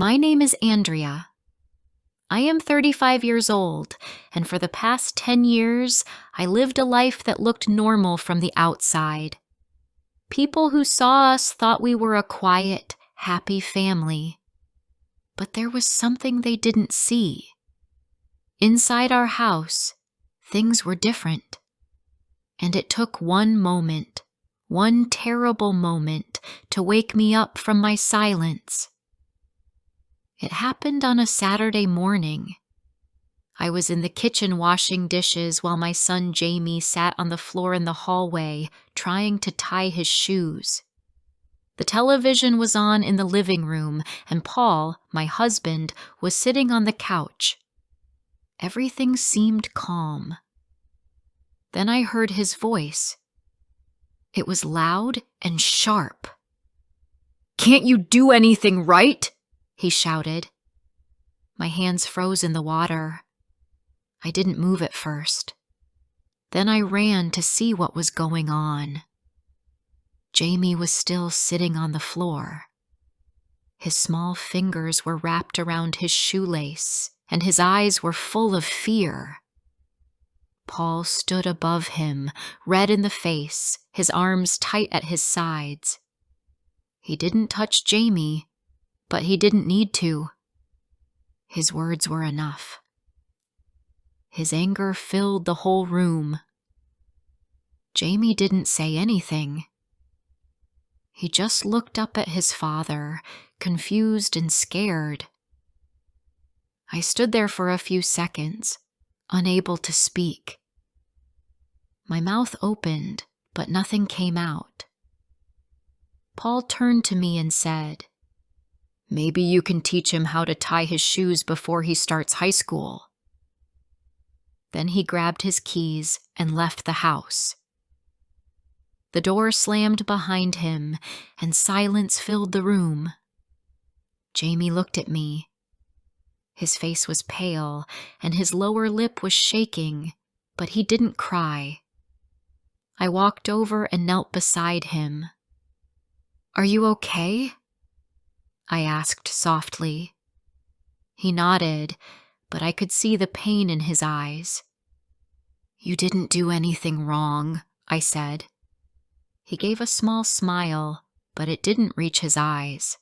My name is Andrea. I am 35 years old, and for the past 10 years, I lived a life that looked normal from the outside. People who saw us thought we were a quiet, happy family. But there was something they didn't see. Inside our house, things were different. And it took one moment, one terrible moment, to wake me up from my silence. It happened on a Saturday morning. I was in the kitchen washing dishes while my son Jamie sat on the floor in the hallway trying to tie his shoes. The television was on in the living room, and Paul, my husband, was sitting on the couch. Everything seemed calm. Then I heard his voice. It was loud and sharp. "Can't you do anything right?" he shouted. My hands froze in the water. I didn't move at first. Then I ran to see what was going on. Jamie was still sitting on the floor. His small fingers were wrapped around his shoelace, and his eyes were full of fear. Paul stood above him, red in the face, his arms tight at his sides. He didn't touch Jamie, but he didn't need to. His words were enough. His anger filled the whole room. Jamie didn't say anything. He just looked up at his father, confused and scared. I stood there for a few seconds, unable to speak. My mouth opened, but nothing came out. Paul turned to me and said, "Maybe you can teach him how to tie his shoes before he starts high school." Then he grabbed his keys and left the house. The door slammed behind him, and silence filled the room. Jamie looked at me. His face was pale, and his lower lip was shaking, but he didn't cry. I walked over and knelt beside him. "Are you okay?" I asked softly. He nodded, but I could see the pain in his eyes. "You didn't do anything wrong," I said. He gave a small smile, but it didn't reach his eyes.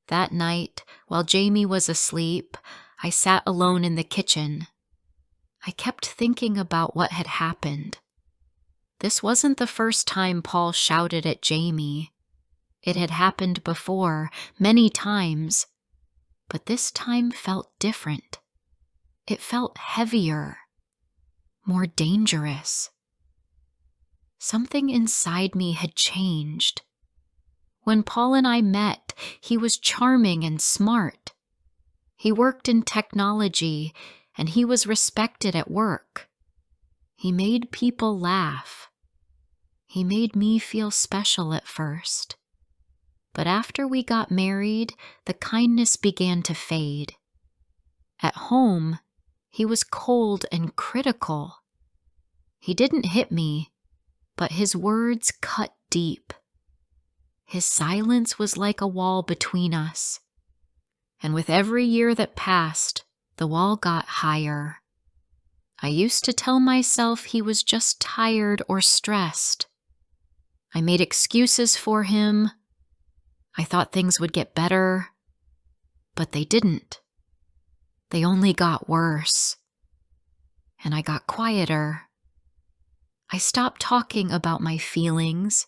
That night, while Jamie was asleep, I sat alone in the kitchen. I kept thinking about what had happened. This wasn't the first time Paul shouted at Jamie. It had happened before, many times, but this time felt different. It felt heavier, more dangerous. Something inside me had changed. When Paul and I met, he was charming and smart. He worked in technology, and he was respected at work. He made people laugh. He made me feel special at first. But after we got married, the kindness began to fade. At home, he was cold and critical. He didn't hit me, but his words cut deep. His silence was like a wall between us. And with every year that passed, the wall got higher. I used to tell myself he was just tired or stressed. I made excuses for him. I thought things would get better, but they didn't. They only got worse. And I got quieter. I stopped talking about my feelings.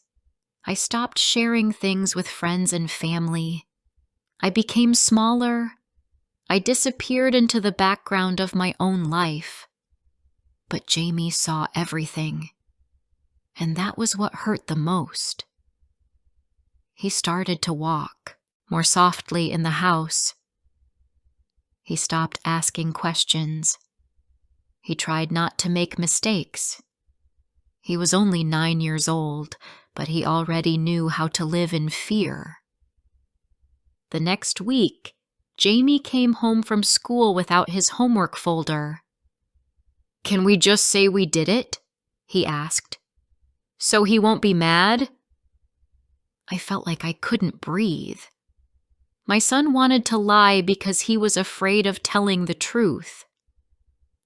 I stopped sharing things with friends and family. I became smaller. I disappeared into the background of my own life. But Jamie saw everything. And that was what hurt the most. He started to walk more softly in the house. He stopped asking questions. He tried not to make mistakes. He was only 9 years old, but he already knew how to live in fear. The next week, Jamie came home from school without his homework folder. "Can we just say we did it?" he asked. "So he won't be mad?" I felt like I couldn't breathe. My son wanted to lie because he was afraid of telling the truth.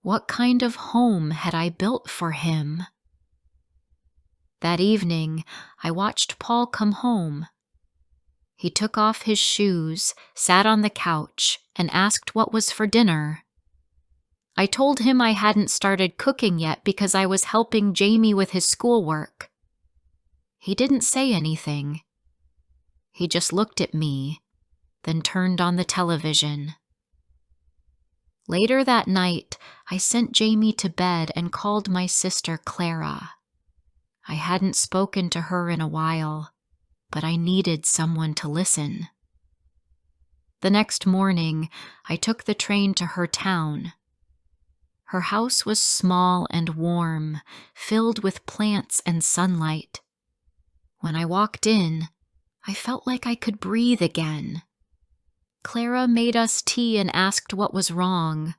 What kind of home had I built for him? That evening, I watched Paul come home. He took off his shoes, sat on the couch, and asked what was for dinner. I told him I hadn't started cooking yet because I was helping Jamie with his schoolwork. He didn't say anything. He just looked at me, then turned on the television. Later that night, I sent Jamie to bed and called my sister Clara. I hadn't spoken to her in a while, but I needed someone to listen. The next morning, I took the train to her town. Her house was small and warm, filled with plants and sunlight. When I walked in, I felt like I could breathe again. Clara made us tea and asked what was wrong.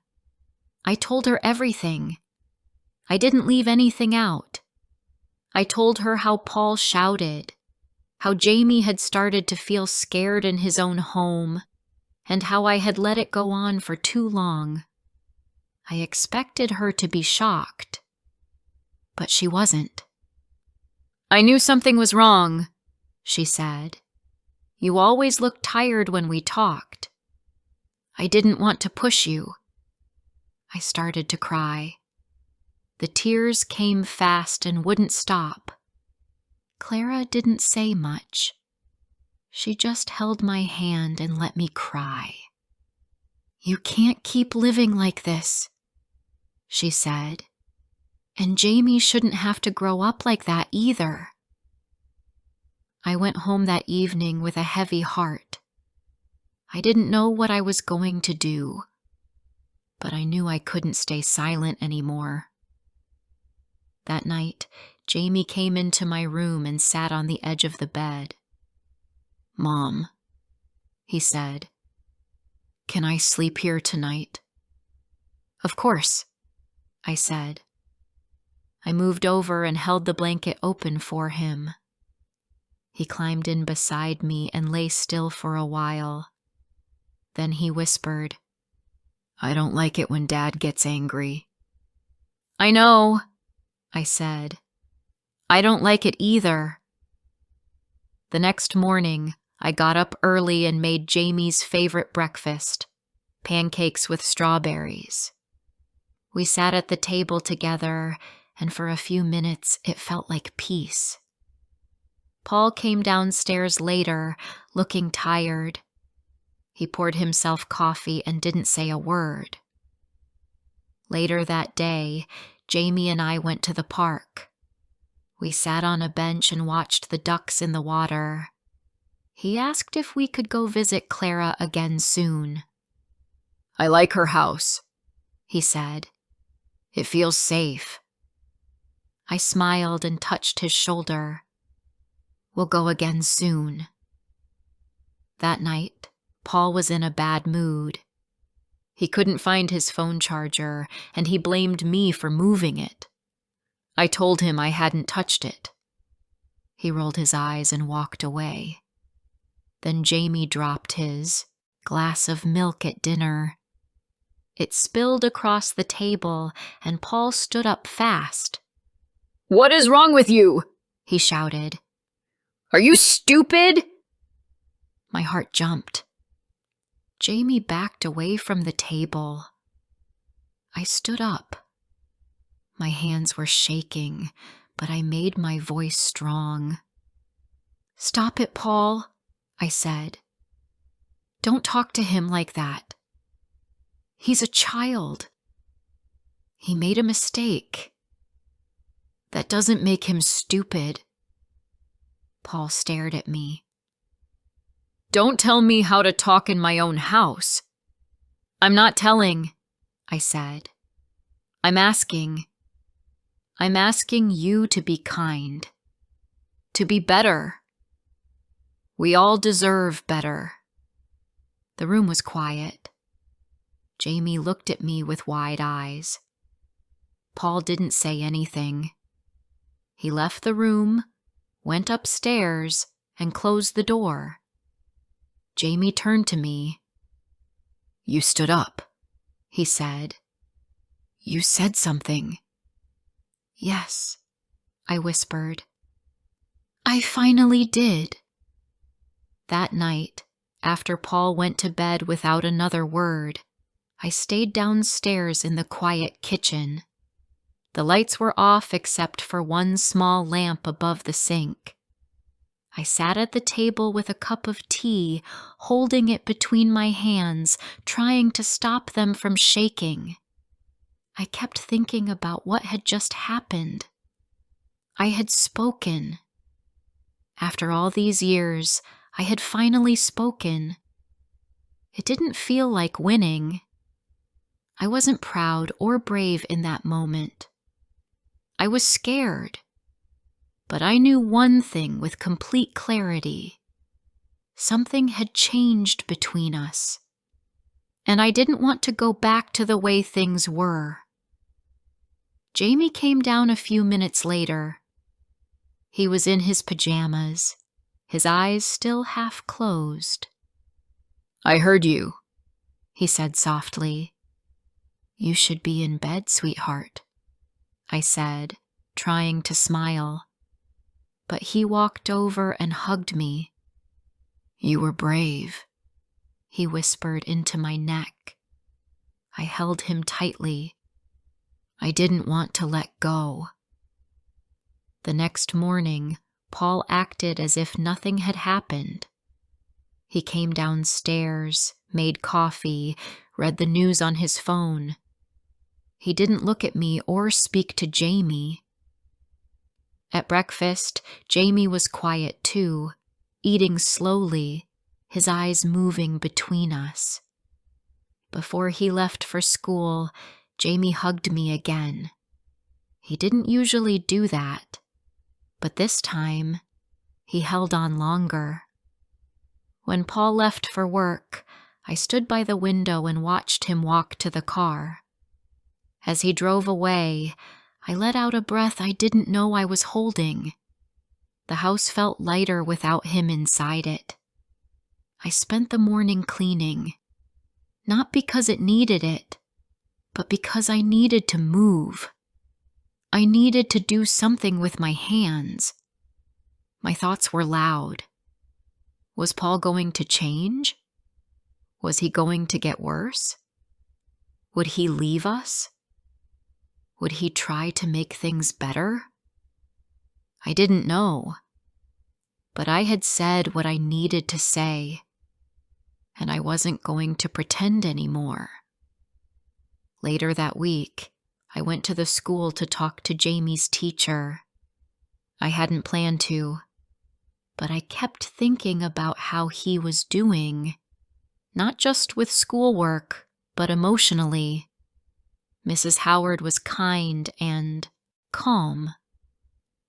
I told her everything. I didn't leave anything out. I told her how Paul shouted, how Jamie had started to feel scared in his own home, and how I had let it go on for too long. I expected her to be shocked, but she wasn't. "I knew something was wrong," she said. "You always looked tired when we talked. I didn't want to push you." I started to cry. The tears came fast and wouldn't stop. Clara didn't say much. She just held my hand and let me cry. "You can't keep living like this," she said. "And Jamie shouldn't have to grow up like that either." I went home that evening with a heavy heart. I didn't know what I was going to do, but I knew I couldn't stay silent anymore. That night, Jamie came into my room and sat on the edge of the bed. "Mom," he said, "can I sleep here tonight?" "Of course," I said. I moved over and held the blanket open for him. He climbed in beside me and lay still for a while. Then he whispered, "I don't like it when Dad gets angry." "I know," I said. "I don't like it either." The next morning, I got up early and made Jamie's favorite breakfast, pancakes with strawberries. We sat at the table together, and for a few minutes it felt like peace. Paul came downstairs later, looking tired. He poured himself coffee and didn't say a word. Later that day, Jamie and I went to the park. We sat on a bench and watched the ducks in the water. He asked if we could go visit Clara again soon. "I like her house," he said. "It feels safe." I smiled and touched his shoulder. "We'll go again soon." That night, Paul was in a bad mood. He couldn't find his phone charger, and he blamed me for moving it. I told him I hadn't touched it. He rolled his eyes and walked away. Then Jamie dropped his glass of milk at dinner. It spilled across the table, and Paul stood up fast. "What is wrong with you?" he shouted. "Are you stupid?" My heart jumped. Jamie backed away from the table. I stood up. My hands were shaking, but I made my voice strong. "Stop it, Paul," I said. "Don't talk to him like that. He's a child. He made a mistake. That doesn't make him stupid." Paul stared at me. "Don't tell me how to talk in my own house." "I'm not telling," I said. I'm asking you to be kind, to be better. We all deserve better." The room was quiet. Jamie looked at me with wide eyes. Paul didn't say anything. He left the room, went upstairs, and closed the door. Jamie turned to me. "You stood up," he said. "You said something." "Yes," I whispered. "I finally did." That night, after Paul went to bed without another word, I stayed downstairs in the quiet kitchen. The lights were off except for one small lamp above the sink. I sat at the table with a cup of tea, holding it between my hands, trying to stop them from shaking. I kept thinking about what had just happened. I had spoken. After all these years, I had finally spoken. It didn't feel like winning. I wasn't proud or brave in that moment. I was scared. But I knew one thing with complete clarity. Something had changed between us. And I didn't want to go back to the way things were. Jamie came down a few minutes later. He was in his pajamas, his eyes still half closed. "I heard you," he said softly. "You should be in bed, sweetheart," I said, trying to smile. But he walked over and hugged me. "You were brave," he whispered into my neck. I held him tightly. I didn't want to let go. The next morning, Paul acted as if nothing had happened. He came downstairs, made coffee, read the news on his phone. He didn't look at me or speak to Jamie. At breakfast, Jamie was quiet too, eating slowly, his eyes moving between us. Before he left for school, Jamie hugged me again. He didn't usually do that, but this time, he held on longer. When Paul left for work, I stood by the window and watched him walk to the car. As he drove away, I let out a breath I didn't know I was holding. The house felt lighter without him inside it. I spent the morning cleaning, not because it needed it, but because I needed to move. I needed to do something with my hands. My thoughts were loud. Was Paul going to change? Was he going to get worse? Would he leave us? Would he try to make things better? I didn't know. But I had said what I needed to say, and I wasn't going to pretend anymore. Later that week, I went to the school to talk to Jamie's teacher. I hadn't planned to, but I kept thinking about how he was doing, not just with schoolwork, but emotionally. Mrs. Howard was kind and calm.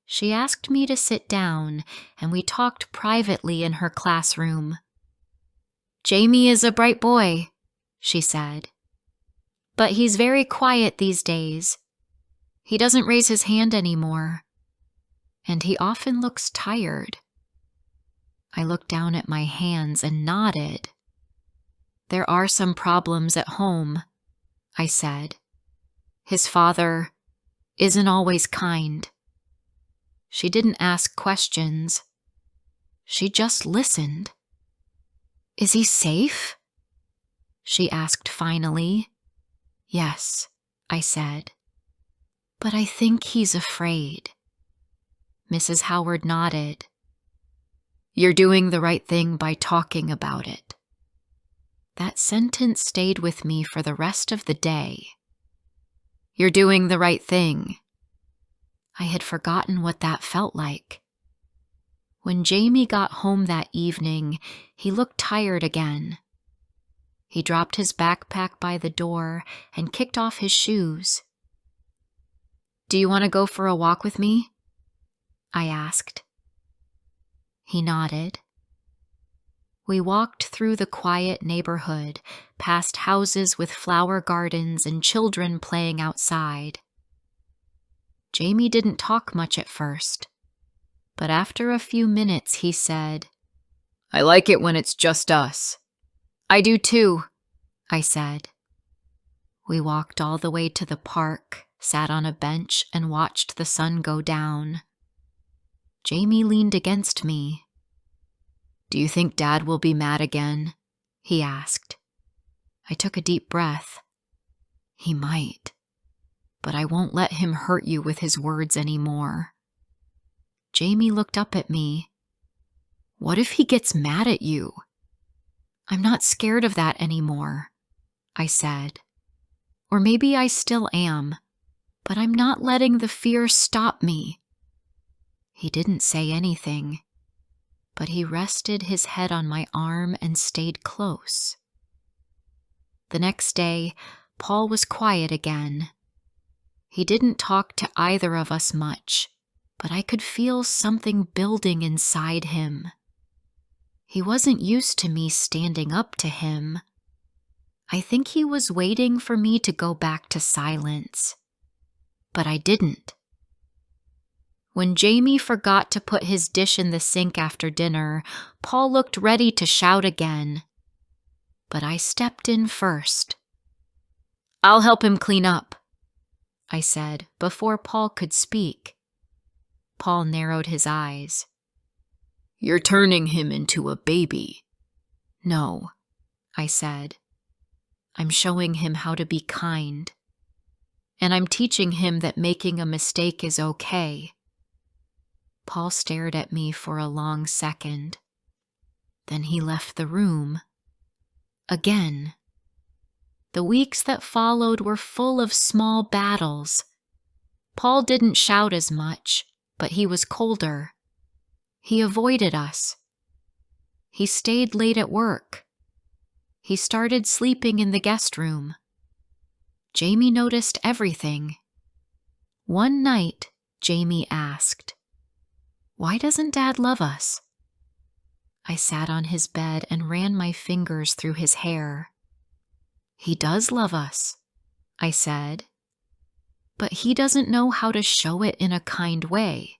She asked me to sit down, and we talked privately in her classroom. "Jamie is a bright boy," she said. "But he's very quiet these days. He doesn't raise his hand anymore. And he often looks tired." I looked down at my hands and nodded. "There are some problems at home," I said. "His father isn't always kind." She didn't ask questions. She just listened. "Is he safe?" she asked finally. "Yes," I said. "But I think he's afraid." Mrs. Howard nodded. "You're doing the right thing by talking about it." That sentence stayed with me for the rest of the day. You're doing the right thing. I had forgotten what that felt like. When Jamie got home that evening, he looked tired again. He dropped his backpack by the door and kicked off his shoes. "Do you want to go for a walk with me?" I asked. He nodded. We walked through the quiet neighborhood, past houses with flower gardens and children playing outside. Jamie didn't talk much at first, but after a few minutes he said, I like it when it's just us. I do too, I said. We walked all the way to the park, sat on a bench, and watched the sun go down. Jamie leaned against me. Do you think Dad will be mad again? He asked. I took a deep breath. He might, but I won't let him hurt you with his words anymore. Jamie looked up at me. What if he gets mad at you? I'm not scared of that anymore, I said. Or maybe I still am, but I'm not letting the fear stop me. He didn't say anything, but he rested his head on my arm and stayed close. The next day, Paul was quiet again. He didn't talk to either of us much, but I could feel something building inside him. He wasn't used to me standing up to him. I think he was waiting for me to go back to silence. But I didn't. When Jamie forgot to put his dish in the sink after dinner, Paul looked ready to shout again. But I stepped in first. I'll help him clean up, I said before Paul could speak. Paul narrowed his eyes. You're turning him into a baby. No, I said. I'm showing him how to be kind. And I'm teaching him that making a mistake is okay. Paul stared at me for a long second. Then he left the room. Again. The weeks that followed were full of small battles. Paul didn't shout as much, but he was colder. He avoided us. He stayed late at work. He started sleeping in the guest room. Jamie noticed everything. One night, Jamie asked, "Why doesn't Dad love us?" I sat on his bed and ran my fingers through his hair. He does love us, I said. But he doesn't know how to show it in a kind way.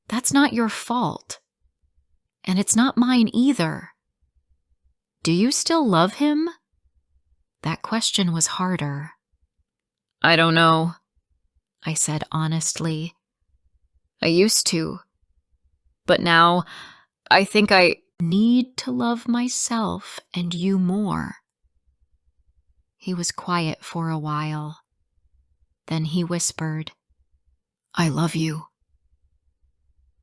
That's not your fault. And it's not mine either. Do you still love him? That question was harder. I don't know, I said honestly. I used to. But now, I think I need to love myself and you more. He was quiet for a while. Then he whispered, I love you.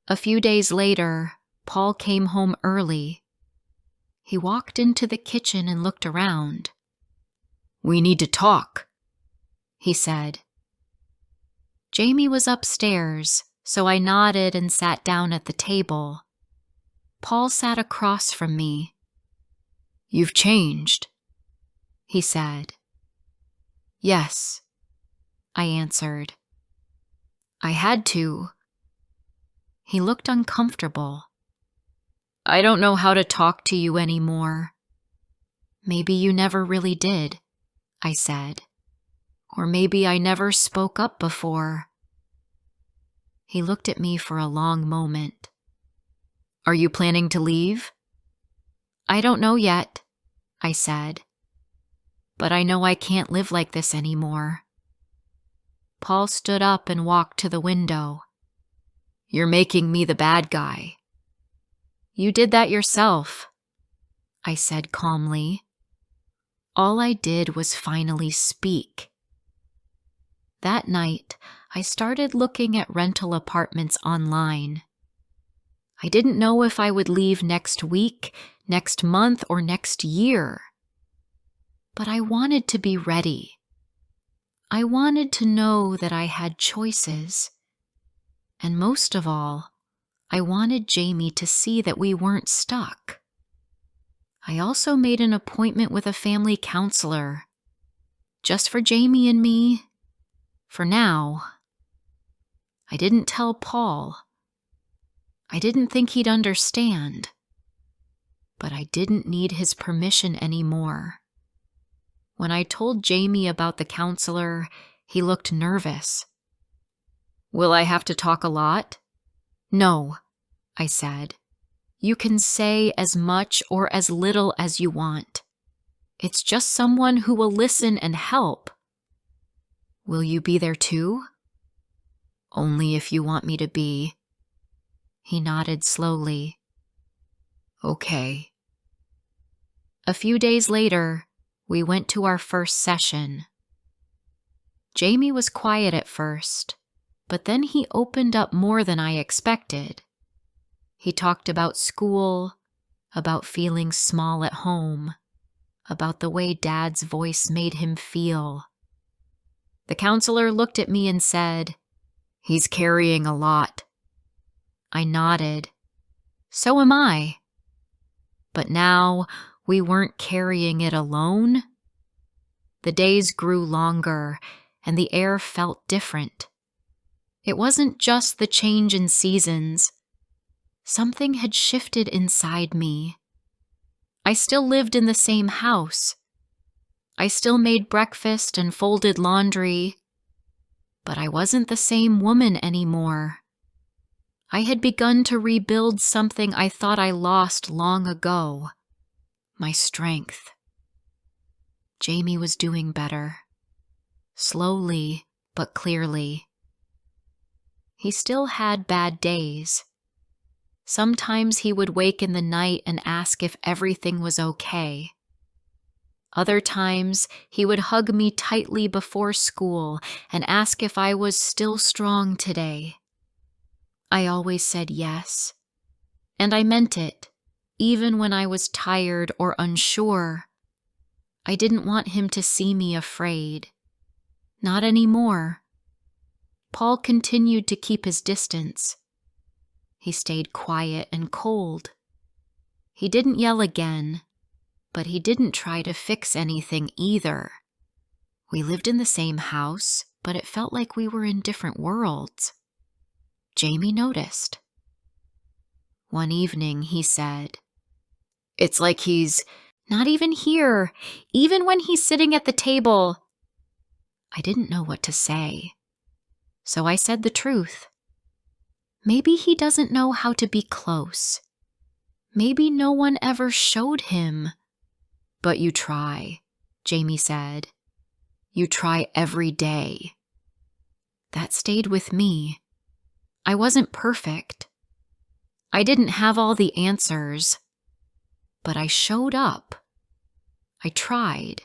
A few days later, Paul came home early. He walked into the kitchen and looked around. We need to talk, he said. Jamie was upstairs, so I nodded and sat down at the table. Paul sat across from me. You've changed, he said. Yes, I answered. I had to. He looked uncomfortable. I don't know how to talk to you anymore. Maybe you never really did, I said. Or maybe I never spoke up before. He looked at me for a long moment. Are you planning to leave? I don't know yet, I said. But I know I can't live like this anymore. Paul stood up and walked to the window. You're making me the bad guy. You did that yourself, I said calmly. All I did was finally speak. That night, I started looking at rental apartments online. I didn't know if I would leave next week, next month, or next year. But I wanted to be ready. I wanted to know that I had choices. And most of all, I wanted Jamie to see that we weren't stuck. I also made an appointment with a family counselor. Just for Jamie and me. For now. I didn't tell Paul. I didn't think he'd understand. But I didn't need his permission anymore. When I told Jamie about the counselor, he looked nervous. Will I have to talk a lot? No, I said. You can say as much or as little as you want. It's just someone who will listen and help. Will you be there too? Only if you want me to be. He nodded slowly. Okay. A few days later, we went to our first session. Jamie was quiet at first, but then he opened up more than I expected. He talked about school, about feeling small at home, about the way Dad's voice made him feel. The counselor looked at me and said, "He's carrying a lot." I nodded. So am I. But now we weren't carrying it alone. The days grew longer, and the air felt different. It wasn't just the change in seasons. Something had shifted inside me. I still lived in the same house. I still made breakfast and folded laundry. But I wasn't the same woman anymore. I had begun to rebuild something I thought I lost long ago. My strength. Jamie was doing better. Slowly, but clearly. He still had bad days. Sometimes he would wake in the night and ask if everything was okay. Other times, he would hug me tightly before school and ask if I was still strong today. I always said yes, and I meant it, even when I was tired or unsure. I didn't want him to see me afraid. Not anymore. Paul continued to keep his distance. He stayed quiet and cold. He didn't yell again, but he didn't try to fix anything either. We lived in the same house, but it felt like we were in different worlds. Jamie noticed. One evening, he said, "It's like he's not even here, even when he's sitting at the table." I didn't know what to say, so I said the truth. Maybe he doesn't know how to be close. Maybe no one ever showed him. "But you try," Jamie said. "You try every day." That stayed with me. I wasn't perfect. I didn't have all the answers. But I showed up. I tried.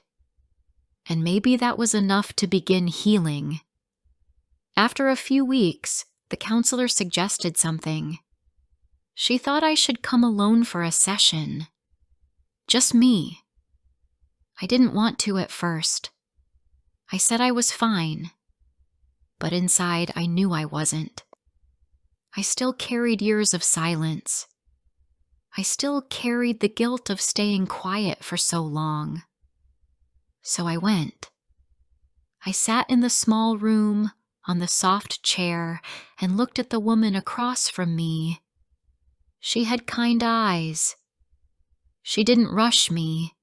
And maybe that was enough to begin healing. After a few weeks, the counselor suggested something. She thought I should come alone for a session. Just me. I didn't want to at first. I said I was fine. But inside, I knew I wasn't. I still carried years of silence. I still carried the guilt of staying quiet for so long. So I went. I sat in the small room, on the soft chair, and looked at the woman across from me. She had kind eyes. She didn't rush me.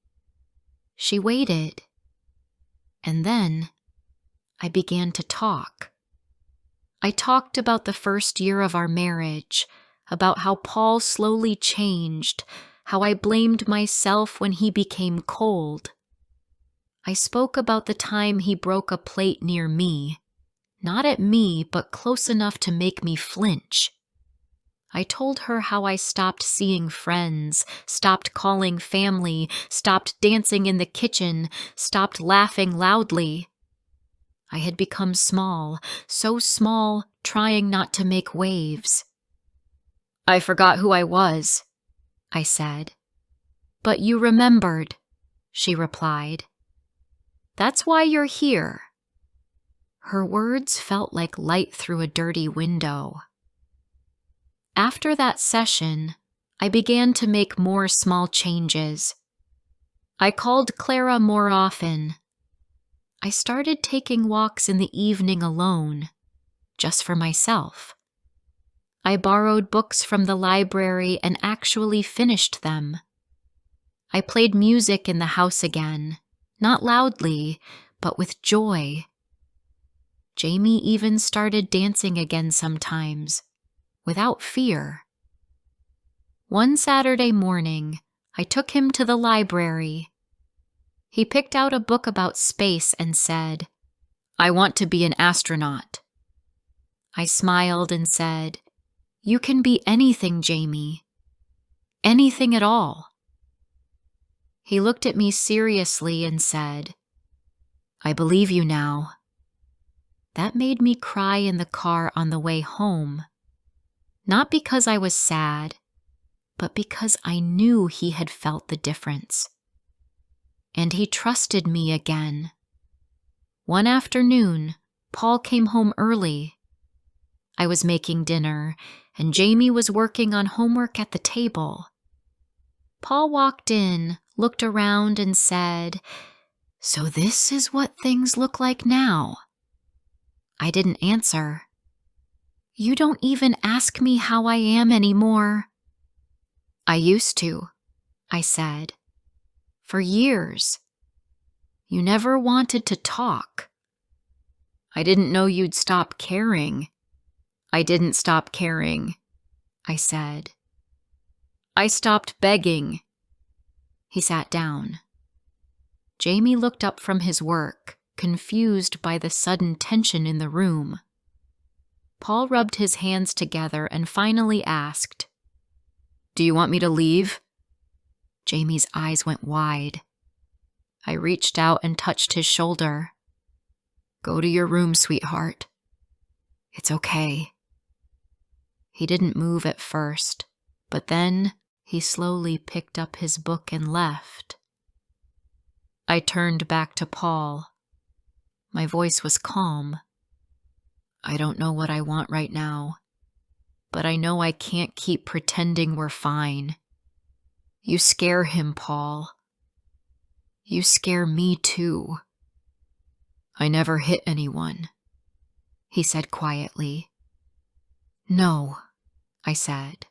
She waited. And then I began to talk. I talked about the first year of our marriage, about how Paul slowly changed, how I blamed myself when he became cold. I spoke about the time he broke a plate near me, not at me, but close enough to make me flinch. I told her how I stopped seeing friends, stopped calling family, stopped dancing in the kitchen, stopped laughing loudly. I had become small, so small, trying not to make waves. "I forgot who I was," I said. "But you remembered," she replied. "That's why you're here." Her words felt like light through a dirty window. After that session, I began to make more small changes. I called Clara more often. I started taking walks in the evening alone, just for myself. I borrowed books from the library and actually finished them. I played music in the house again, not loudly, but with joy. Jamie even started dancing again sometimes, without fear. One Saturday morning, I took him to the library. He picked out a book about space and said, "I want to be an astronaut." I smiled and said, "You can be anything, Jamie. Anything at all." He looked at me seriously and said, "I believe you now." That made me cry in the car on the way home. Not because I was sad, but because I knew he had felt the difference. And he trusted me again. One afternoon, Paul came home early. I was making dinner, and Jamie was working on homework at the table. Paul walked in, looked around, and said, "So this is what things look like now?" I didn't answer. "You don't even ask me how I am anymore." "I used to," I said. "For years. You never wanted to talk." "I didn't know you'd stop caring." "I didn't stop caring," I said. "I stopped begging." He sat down. Jamie looked up from his work, confused by the sudden tension in the room. Paul rubbed his hands together and finally asked, "Do you want me to leave?" Jamie's eyes went wide. I reached out and touched his shoulder. "Go to your room, sweetheart. It's okay." He didn't move at first, but then he slowly picked up his book and left. I turned back to Paul. My voice was calm. "I don't know what I want right now, but I know I can't keep pretending we're fine. You scare him, Paul. You scare me too." "I never hit anyone," he said quietly. "No," I said.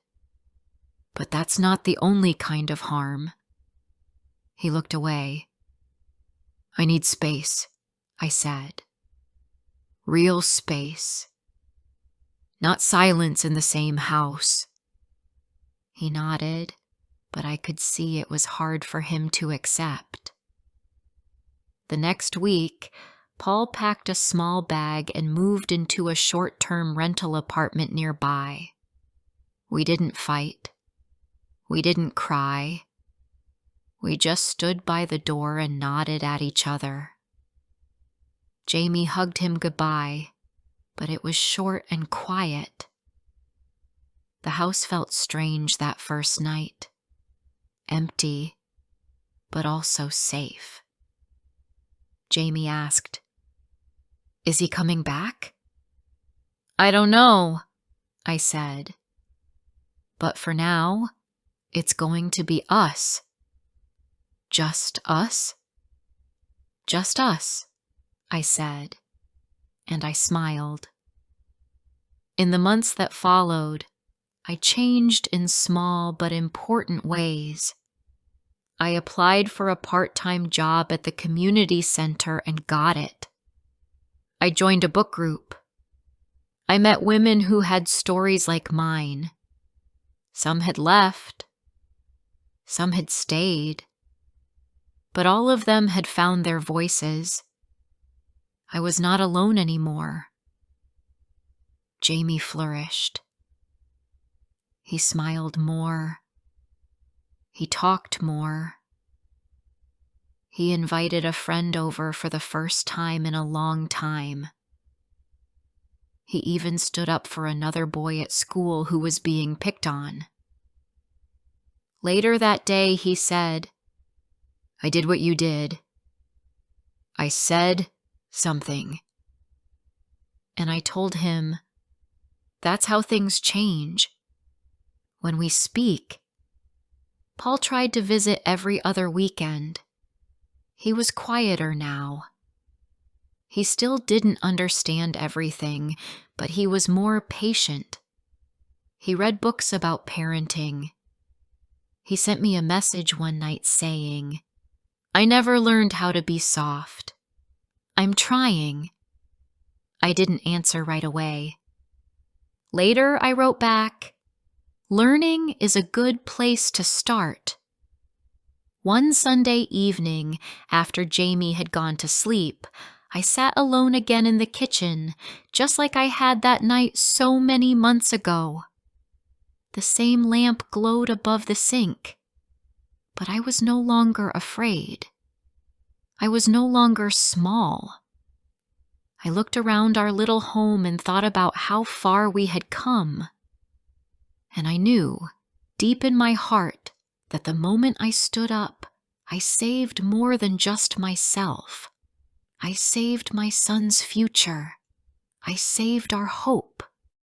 "But that's not the only kind of harm." He looked away. "I need space," I said. "Real space. Not silence in the same house." He nodded, but I could see it was hard for him to accept. The next week, Paul packed a small bag and moved into a short-term rental apartment nearby. We didn't fight. We didn't cry. We just stood by the door and nodded at each other. Jamie hugged him goodbye, but it was short and quiet. The house felt strange that first night. Empty, but also safe. Jamie asked, "Is he coming back?" "I don't know," I said. "But for now, it's going to be us." "Just us?" "Just us," I said, and I smiled. In the months that followed, I changed in small but important ways. I applied for a part-time job at the community center and got it. I joined a book group. I met women who had stories like mine. Some had left. Some had stayed. But all of them had found their voices. I was not alone anymore. Jamie flourished. He smiled more. He talked more. He invited a friend over for the first time in a long time. He even stood up for another boy at school who was being picked on. Later that day, he said, "I did what you did. I said something." And I told him, that's how things change. When we speak. Paul tried to visit every other weekend. He was quieter now. He still didn't understand everything, but he was more patient. He read books about parenting. He sent me a message one night saying, "I never learned how to be soft. I'm trying." I didn't answer right away. Later, I wrote back, Learning is a good place to start. One Sunday evening, after Jamie had gone to sleep, I sat alone again in the kitchen, just like I had that night so many months ago. The same lamp glowed above the sink, but I was no longer afraid. I was no longer small. I looked around our little home and thought about how far we had come. And I knew, deep in my heart, that the moment I stood up, I saved more than just myself. I saved my son's future. I saved our hope.